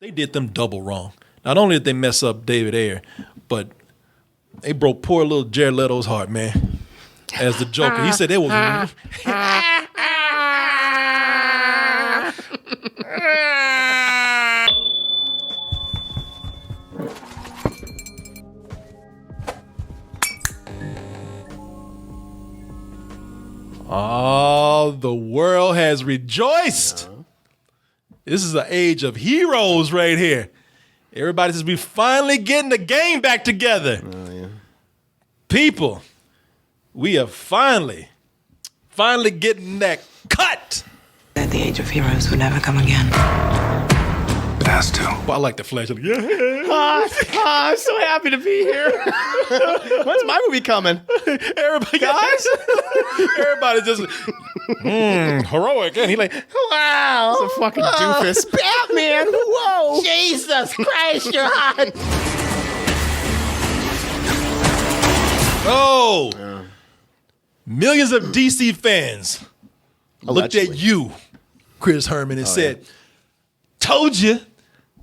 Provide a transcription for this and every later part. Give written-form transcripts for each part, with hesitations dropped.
They did them double wrong. Not only did they mess up David Ayer, but they broke poor little Jared Leto's heart, man. As the Joker, he said it was. Oh, the world has rejoiced. This is an age of heroes right here. Everybody says we finally getting the game back together. Oh, yeah. People, we are finally getting that cut. That the age of heroes would never come again. It has to. Well, I like the flash. Yeah. I'm so happy to be here. When's my movie coming? Everybody, Guys? everybody's just heroic. And he like, wow. It's a fucking doofus. Batman, whoa. Jesus Christ, you're hot. Oh. Millions of DC fans looked at you, Chris Herman, and said, told you.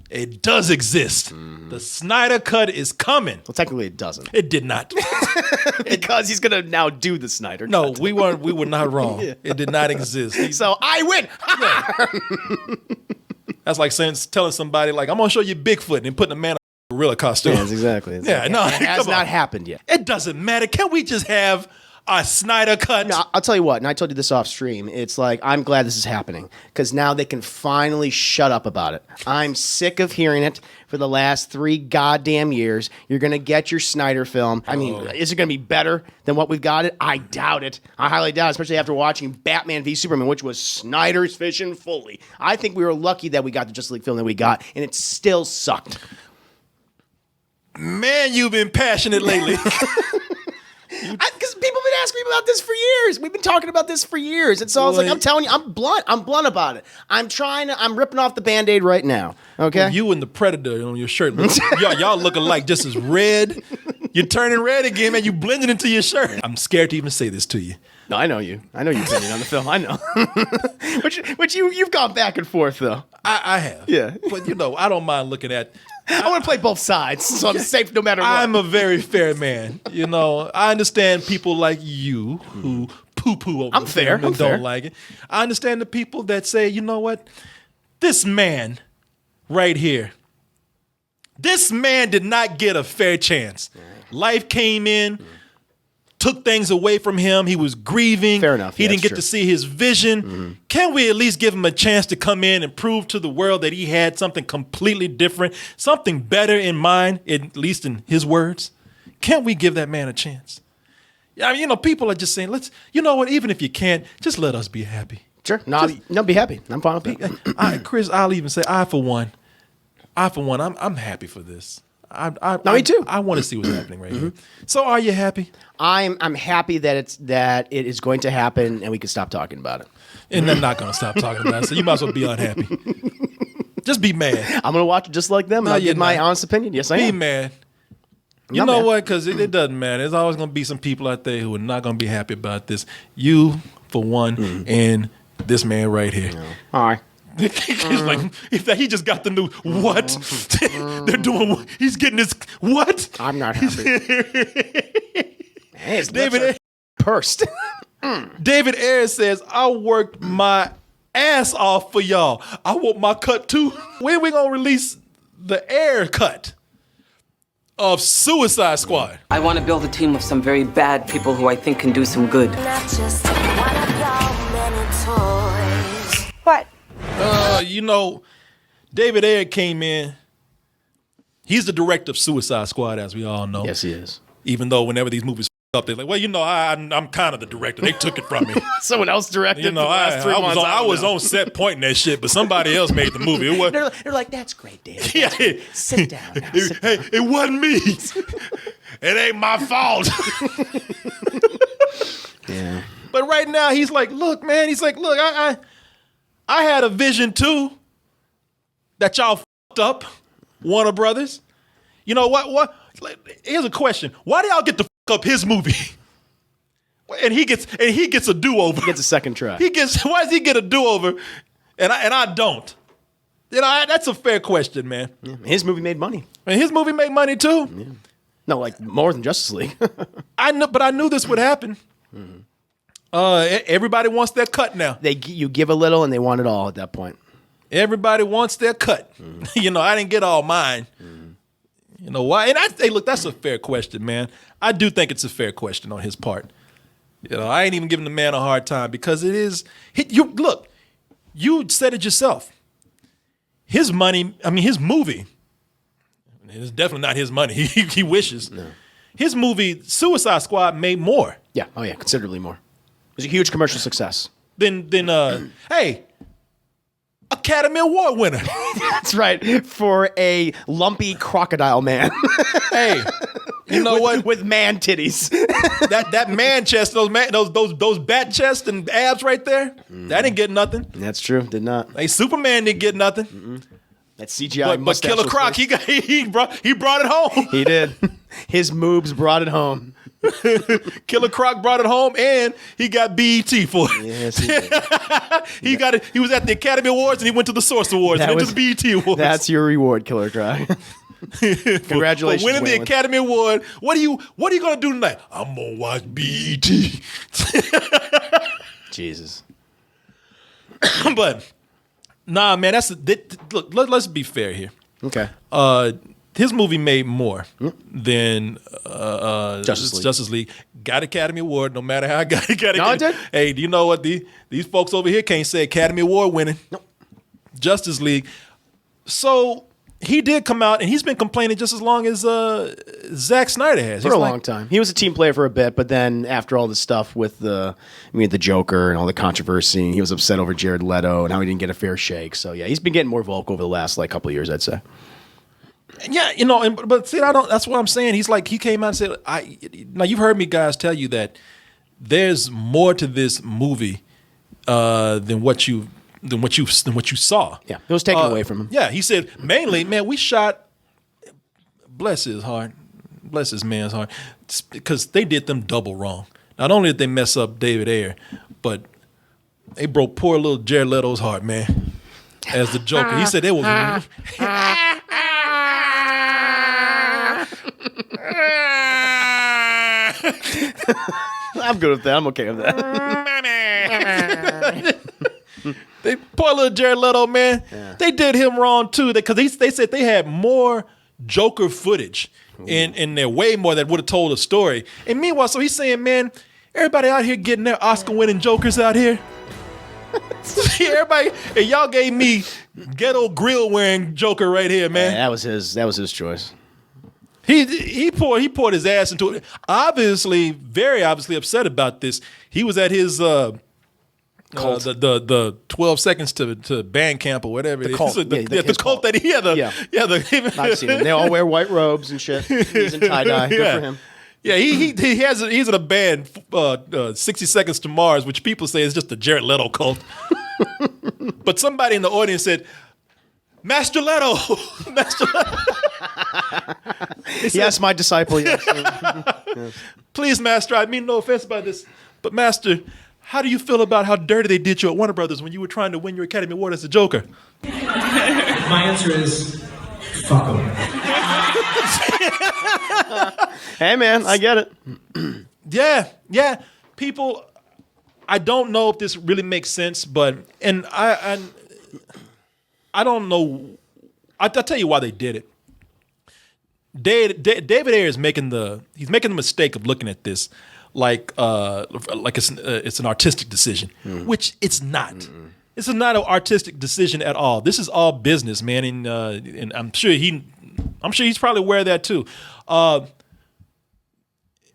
It does exist. The Snyder Cut is coming. Well, technically it doesn't. It did not. Because he's going to now do the Snyder No, Cut. we were not wrong. Yeah. It did not exist. So I win. That's like telling somebody, like, I'm going to show you Bigfoot and putting a man in a gorilla costume. Yes, exactly. Yeah, no, it has not happened yet. It doesn't matter. Can't we just have a Snyder Cut? No, I'll tell you what, and I told you this off stream, it's like, I'm glad this is happening, because now they can finally shut up about it. I'm sick of hearing it for the last 3 goddamn years. You're going to get your Snyder film. I mean, is it going to be better than what we've got it? I doubt it. I highly doubt it, especially after watching Batman v Superman, which was Snyder's vision fully. I think we were lucky that we got the Justice League film that we got, and it still sucked. Man, you've been passionate lately. Because people have been asking me about this for years. We've been talking about this for years. And so I was like, I'm telling you, I'm blunt. I'm blunt about it. I'm ripping off the Band-Aid right now. Okay? Well, you and the Predator on your shirt, y'all look alike, just as red. You're turning red again, man. You blended into your shirt. I'm scared to even say this to you. No, I know you. I know your opinion on the film. I know. which you've gone back and forth, though. I have. Yeah. But, I don't mind looking at... I want to play both sides, so I'm safe no matter what. I'm a very fair man. I understand people like you who poo-poo over the film and don't like it. I understand the people that say, you know what? This man right here, this man did not get a fair chance. Life came in, took things away from him. He was grieving. Fair enough. He didn't get to see his vision. Mm-hmm. Can we at least give him a chance to come in and prove to the world that he had something completely different, something better in mind, at least in his words? Can't we give that man a chance? I mean, people are just saying, even if you can't, just let us be happy. Sure. No, be happy. I'm fine with it. Chris, I'll even say, I for one, I'm happy for this. Me too. I want to see what's happening right here. So, are you happy? I'm happy that it is going to happen, and we can stop talking about it. And they're not going to stop talking about it. So you might as well be unhappy. Just be mad. I'm going to watch it just like them. And I'll give my honest opinion. Yes, I am. Be mad. You know what? Because it doesn't matter. There's always going to be some people out there who are not going to be happy about this. You, for one, and this man right here. All right. He's like, he just got the news. What? They're doing what? He's getting this. What? I'm not happy. Hey, David Ayer pursed. David Ayer says, I worked my ass off for y'all. I want my cut too. When we going to release the Ayer cut of Suicide Squad? I want to build a team of some very bad people who I think can do some good. Not just one of your many toys. What? David Ayer came in. He's the director of Suicide Squad, as we all know. Yes, he is. Even though whenever these movies up, they're like, well, I'm kind of the director. They took it from me. Someone else directed the last 3 months. I was on set pointing that shit, but somebody else made the movie. It wasn't, they're like, that's great, David. Yeah. Sit down now. It wasn't me. It ain't my fault. Yeah. But right now, he's like, look, man. He's like, look, I had a vision too that y'all fucked up, Warner Brothers. You know what? Here's a question: why do y'all get to fuck up his movie? And he gets a do-over. He gets a second try. Why does he get a do-over? And I don't. That's a fair question, man. Yeah. His movie made money. And his movie made money too. Yeah. No, like more than Justice League. I knew this would happen. Everybody wants their cut now. You give a little and they want it all at that point. Everybody wants their cut. I didn't get all mine. You know why? And look, that's a fair question, man. I do think it's a fair question on his part. I ain't even giving the man a hard time because it is. Look, you said it yourself. His movie. It's definitely not his money. He wishes. No. His movie, Suicide Squad, made more. Yeah. Oh yeah, considerably more. It was a huge commercial success. Then hey, Academy Award winner. That's right. For a lumpy crocodile man. Hey, you know what? With man titties. that man chest, those bat chest and abs right there. That didn't get nothing. That's true. Did not. Hey, Superman didn't get nothing. Mm-mm. That CGI but Killer Croc, he brought it home. He did. His moves brought it home. Killer Croc brought it home, and he got BET for it. Yes, he did. He got it. He was at the Academy Awards, and he went to the Source Awards, and went to the BET Awards. That's your reward, Killer Croc. Congratulations for winning the Academy Award. What are you gonna do tonight? I'm gonna watch BET. Jesus. But nah, man. Look. Let's be fair here. Okay. His movie made more than Justice League. Got Academy Award, no matter how I got it. No, it did. Hey, do you know what? These folks over here can't say Academy Award winning. Nope. Justice League. So he did come out, and he's been complaining just as long as Zack Snyder has. For a long time. He was a team player for a bit, but then after all the stuff with the Joker and all the controversy, he was upset over Jared Leto and how he didn't get a fair shake. So yeah, he's been getting more vocal over the last couple of years, I'd say. Yeah, but see, that's what I'm saying. He came out and said, now you've heard me guys tell you that there's more to this movie than what you saw. Yeah, it was taken away from him. Yeah, he said mainly, man, we shot. Bless his heart, bless his man's heart, because they did them double wrong. Not only did they mess up David Ayer, but they broke poor little Jared Leto's heart, man. As the Joker, he said it was. I'm good with that. I'm okay with that. They poor little Jared Leto, man. Yeah. They did him wrong too, because they said they had more Joker footage, and there way more that would have told a story. And meanwhile, so he's saying, man, everybody out here getting their Oscar-winning Jokers out here. Everybody, and y'all gave me ghetto grill wearing Joker right here, man. Yeah, that was his choice. He poured his ass into it. Very obviously upset about this. He was at his cult. The 12 seconds to band camp or whatever it is. Cult. The cult that he had. I've seen them. They all wear white robes and shit. He's in tie dye. Good for him. Yeah, he's in a band, 60 Seconds to Mars, which people say is just a Jared Leto cult. But somebody in the audience said, Master Leto. Master Leto. Yes, my disciple, yes. Yes. Please, Master, I mean no offense by this, but Master, how do you feel about how dirty they did you at Warner Brothers when you were trying to win your Academy Award as a Joker? My answer is, fuck them. Hey, man, I get it. Yeah. People, I don't know if this really makes sense, but I don't know. I'll tell you why they did it. David Ayer is making the mistake of looking at this like it's an artistic decision, which it's not. Mm-mm. It's not an artistic decision at all. This is all business, man, and I'm sure he's probably aware of that too.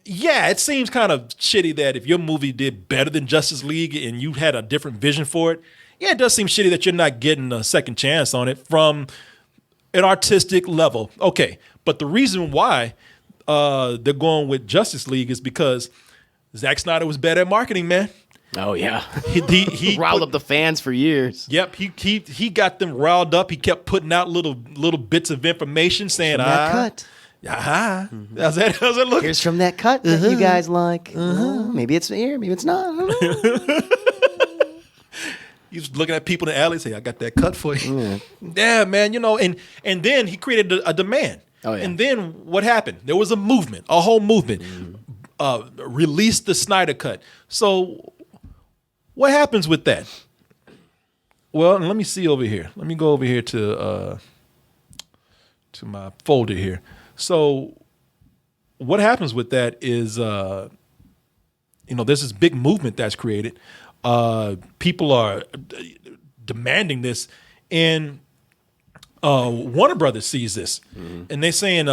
Yeah, it seems kind of shitty that if your movie did better than Justice League and you had a different vision for it, yeah, it does seem shitty that you're not getting a second chance on it from an artistic level. Okay, but the reason why they're going with Justice League is because Zack Snyder was better at marketing, man. Oh yeah, he riled up the fans for years. Yep, he got them riled up. He kept putting out little bits of information saying, cut. Mm-hmm. How's that look? Here's from that cut that you guys like. Maybe it's here, maybe it's not. I don't know. He was looking at people in the alley and say, I got that cut for you. Yeah, man, and then he created a demand. Oh, yeah. And then what happened? There was a movement, a whole movement. Released the Snyder Cut. So what happens with that? Well, let me see over here. Let me go over here to my folder here. So what happens with that is, there's this big movement that's created. People are demanding this, and Warner Brothers sees this, and they're saying, we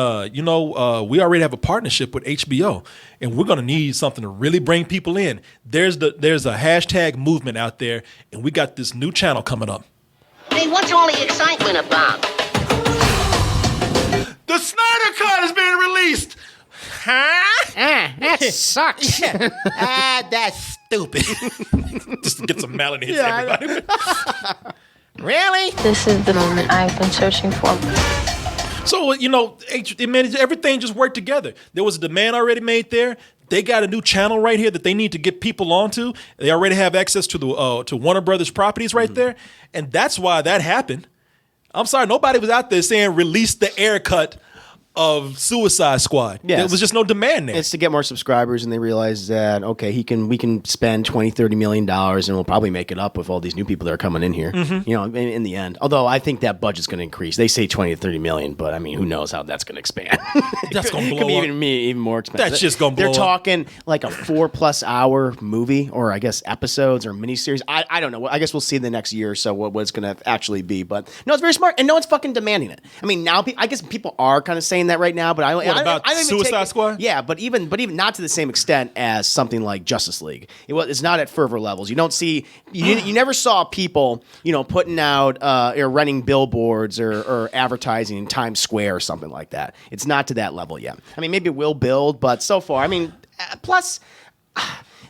already have a partnership with HBO, and we're going to need something to really bring people in. There's a hashtag movement out there, and we got this new channel coming up. Hey, what's all the excitement about? The Snyder Cut is being released. Huh? That sucks. That's stupid. Just to get some melody hits everybody. Really? This is the moment I've been searching for. So, everything just worked together. There was a demand already made there. They got a new channel right here that they need to get people onto. They already have access to the to Warner Brothers properties right there. And that's why that happened. I'm sorry, nobody was out there saying release the Ayer cut of Suicide Squad. Yes. There was just no demand there. It's to get more subscribers, and they realize that, okay, we can spend $20-30 million, and we'll probably make it up with all these new people that are coming in here. In the end. Although I think that budget's going to increase. They say 20 to 30 million, but I mean, who knows how that's going to expand. That's going to blow could be up. even more expensive. That's just going to blow They're up. talking like a 4+ hour movie, or I guess episodes or miniseries. I don't know. I guess we'll see in the next year or so what it's going to actually be. But no, it's very smart, and no one's fucking demanding it. I mean, now I guess people are kind of saying that right now, but I don't about even Suicide Squad? Yeah, but even not to the same extent as something like Justice League. It's not at fervor levels. You don't see you never saw people putting out or running billboards or advertising in Times Square or something like that. It's not to that level yet. I mean, maybe it will build, but so far, I mean, plus.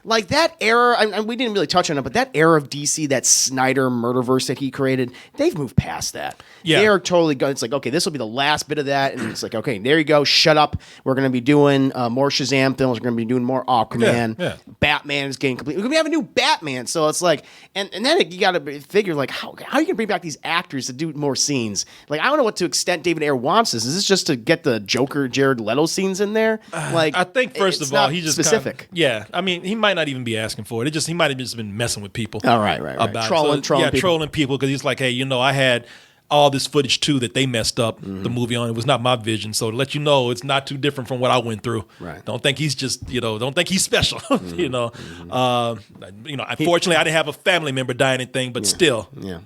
Like that era, and we didn't really touch on it, but that era of DC, that Snyder murderverse that he created, they've moved past that. Yeah. They are totally going. It's like, okay, this will be the last bit of that, and it's like, okay, there you go, shut up. We're going to be doing more Shazam films. We're going to be doing more Aquaman. Yeah. Batman is getting complete. We're going to have a new Batman, so it's like, and then you got to figure like, how are you going to bring back these actors to do more scenes? Like, I don't know what to extent David Ayer wants this. Is this just to get the Joker, Jared Leto scenes in there? Like, I think first of all, he just specific. I mean, he might not even be asking for it. He might have just been messing with people. Oh, right. About Trolling people. Trolling people because he's like, hey, I had all this footage too that they messed up the movie on. It was not my vision, so to let you know, it's not too different from what I went through. Right. Don't think he's just, don't think he's special. Unfortunately, I didn't have a family member die or anything, but still. Yeah.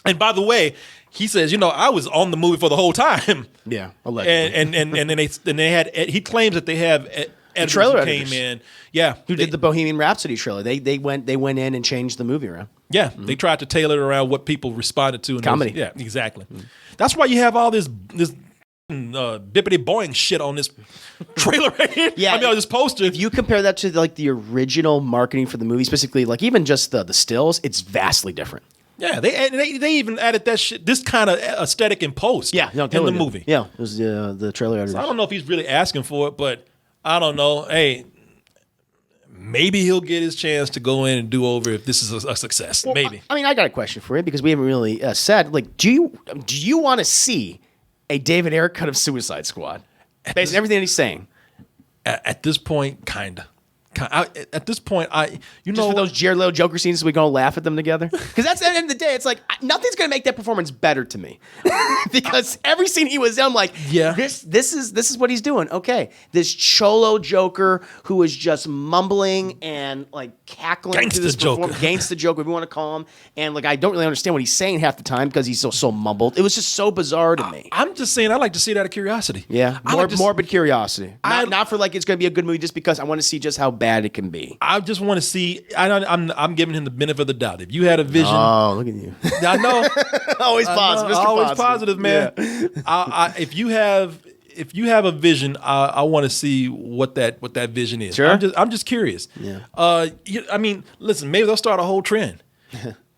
And by the way, he says, I was on the movie for the whole time. Yeah, allegedly. and they had. He claims that they have. The trailer who came in, who did the Bohemian Rhapsody trailer. They went in and changed the movie around. Yeah, they tried to tailor it around what people responded to. Comedy. Yeah, exactly. That's why you have all this bippity boing shit on this trailer right here. Yeah, on this poster. If you compare that to like the original marketing for the movie, specifically like even just the stills, it's vastly different. Yeah, they even added that shit, this kind of aesthetic in post. Yeah, no, totally in the movie. Yeah, it was the trailer editors. So I don't know if he's really asking for it, but I don't know. Hey, maybe he'll get his chance to go in and do over if this is a success. Well, maybe. I mean, I got a question for you because we haven't really said. Like, do you want to see a David Ayer cut of Suicide Squad based on everything that he's saying? At this point, kinda. At this point, just for those Jared Leto Joker scenes, so we go laugh at them together. Because that's at the end of the day, it's like nothing's gonna make that performance better to me. Because every scene he was in, I'm like, this is what he's doing. Okay, this cholo Joker who is just mumbling and like cackling through this performance, gangsta Joker, if you want to call him, and like I don't really understand what he's saying half the time because he's so mumbled. It was just so bizarre to me. I'm just saying, I like to see it out of curiosity. Yeah, morbid curiosity. Not for like it's gonna be a good movie, just because I want to see just how bad it can be. I just want to see. I'm giving him the benefit of the doubt. If you had a vision, look at you. I know. Always positive. Mr. Always positive, man. Yeah. If you have a vision, I want to see what that vision is. Sure. I'm just curious. Yeah. I mean, listen. Maybe they'll start a whole trend.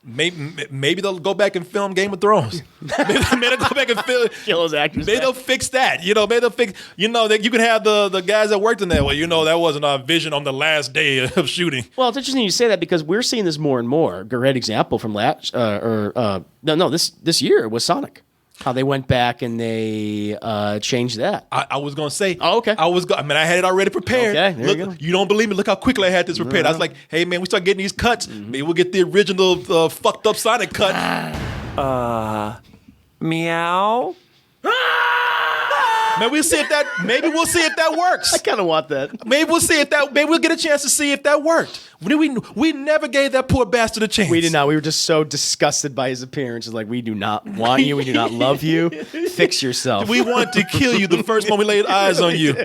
Maybe they'll go back and film Game of Thrones. maybe they'll go back and film. Kill those actors. Maybe they'll fix that. Maybe they'll fix. That you can have the guys that worked in that. Well, that wasn't our vision on the last day of shooting. Well, it's interesting you say that because we're seeing this more and more. A great example from this year was Sonic. How they went back and they changed that. I was going to say. Oh, okay. I had it already prepared. Okay, there Look, you go. You don't believe me? Look how quickly I had this prepared. I was like, hey, man, we start getting these cuts. Maybe we'll get the original fucked up Sonic cut. Meow. Man, maybe we'll see if that works. I kind of want that. Maybe we'll see if that. Maybe we'll get a chance to see if that worked. We never gave that poor bastard a chance. We did not. We were just so disgusted by his appearance. It's like, we do not want you. We do not love you. Fix yourself. We wanted to kill you the first moment we laid eyes on you.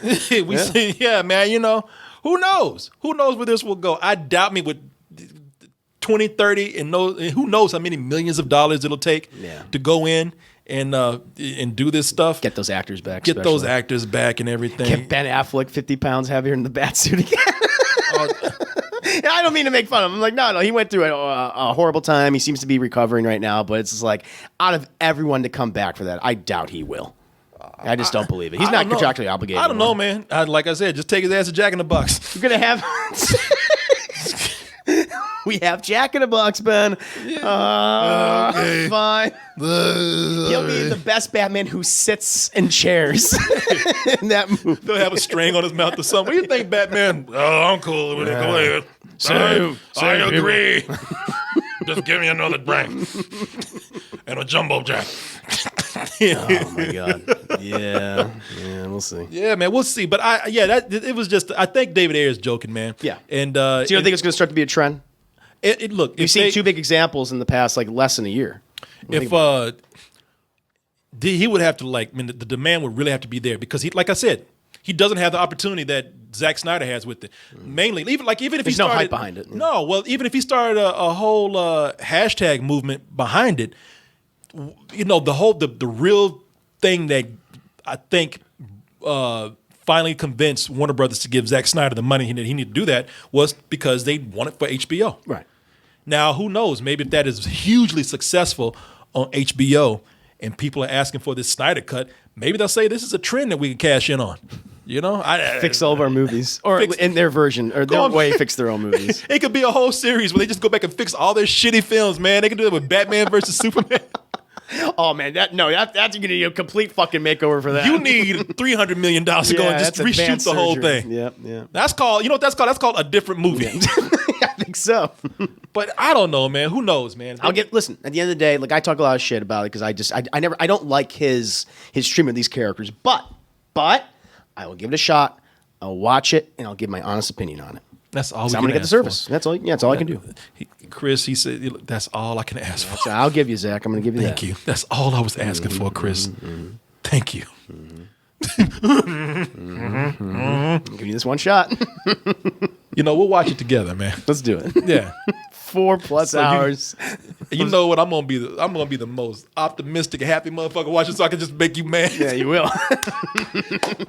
See, yeah, man. Who knows? Who knows where this will go? I doubt me with 20, 30, and who knows how many millions of dollars it'll take to go in and do this stuff. Get those actors back. Get those actors back and everything. Get Ben Affleck 50 pounds heavier in the bat suit again. I don't mean to make fun of him. I'm like, no, he went through a horrible time. He seems to be recovering right now, but it's just like, out of everyone to come back for that, I doubt he will. I just don't believe it. He's not contractually obligated. I don't know, man. Like I said, just take his ass to Jack in the Box. You're going to have... We have Jack in the Box, Ben. Okay. Fine. He'll be the best Batman who sits in chairs in that movie. They'll have a string on his mouth or something. What do you think, Batman? Oh, I'm cool with it. Go ahead. I agree. Just give me another drink. And a jumbo jack. Oh, my God. Yeah, we'll see. Yeah, man, we'll see. But it was just, I think David Ayer is joking, man. Yeah. And so you don't think it's going to start to be a trend? Look, you've seen two big examples in the past, like less than a year. If he would have to the demand would really have to be there because he, like I said, he doesn't have the opportunity that Zack Snyder has with it. Mainly, even if he started, no hype behind it. No, well, even if he started a whole hashtag movement behind it, the real thing that I think finally convinced Warner Brothers to give Zack Snyder the money he needed to do that was because they want it for HBO. Right. Now, who knows? Maybe if that is hugely successful on HBO and people are asking for this Snyder cut, maybe they'll say this is a trend that we can cash in on. Fix all of our movies, or in their version, or their way, fix their own movies. It could be a whole series where they just go back and fix all their shitty films, man. They can do it with Batman versus Superman. Oh man, that's gonna need a complete fucking makeover for that. You need $300 million to go and just reshoot the whole thing. Yeah. That's called, you know what that's called? That's called a different movie. I think so. But I don't know, man. Who knows, man? Listen, at the end of the day, like I talk a lot of shit about it because I don't like his treatment of these characters, but I will give it a shot. I'll watch it and I'll give my honest opinion on it. That's all. I'm gonna get the service. That's all. Yeah, that's all I can do. Chris, he said, "That's all I can ask for." So I'll give you, Zach. I'm gonna give you that. Thank you. That's all I was asking for, Chris. Thank you. Give you this one shot. We'll watch it together, man. Let's do it. Yeah. 4+ hours. You know what? I'm gonna be the most optimistic, happy motherfucker watching, so I can just make you mad. Yeah, you will.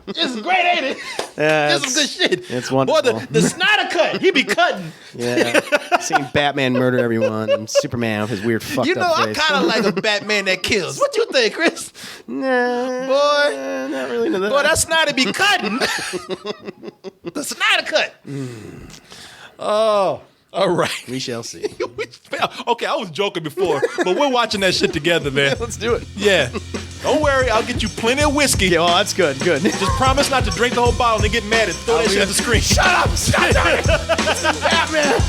This is great, ain't it? This is good shit. It's wonderful. Boy, the Snyder cut, he be cutting. Yeah, seeing Batman murder everyone and Superman with his weird fucked up face. I kind of like a Batman that kills. What you think, Chris? Nah, boy, not really into that. Boy, that Snyder be cutting. The Snyder cut. Oh. All right. We shall see. Okay, I was joking before, but we're watching that shit together, man. Let's do it. Yeah. Don't worry, I'll get you plenty of whiskey. Yeah, well, that's good. Good. Just promise not to drink the whole bottle and then get mad and throw that shit at the screen. Shut up! Stop talking! Batman!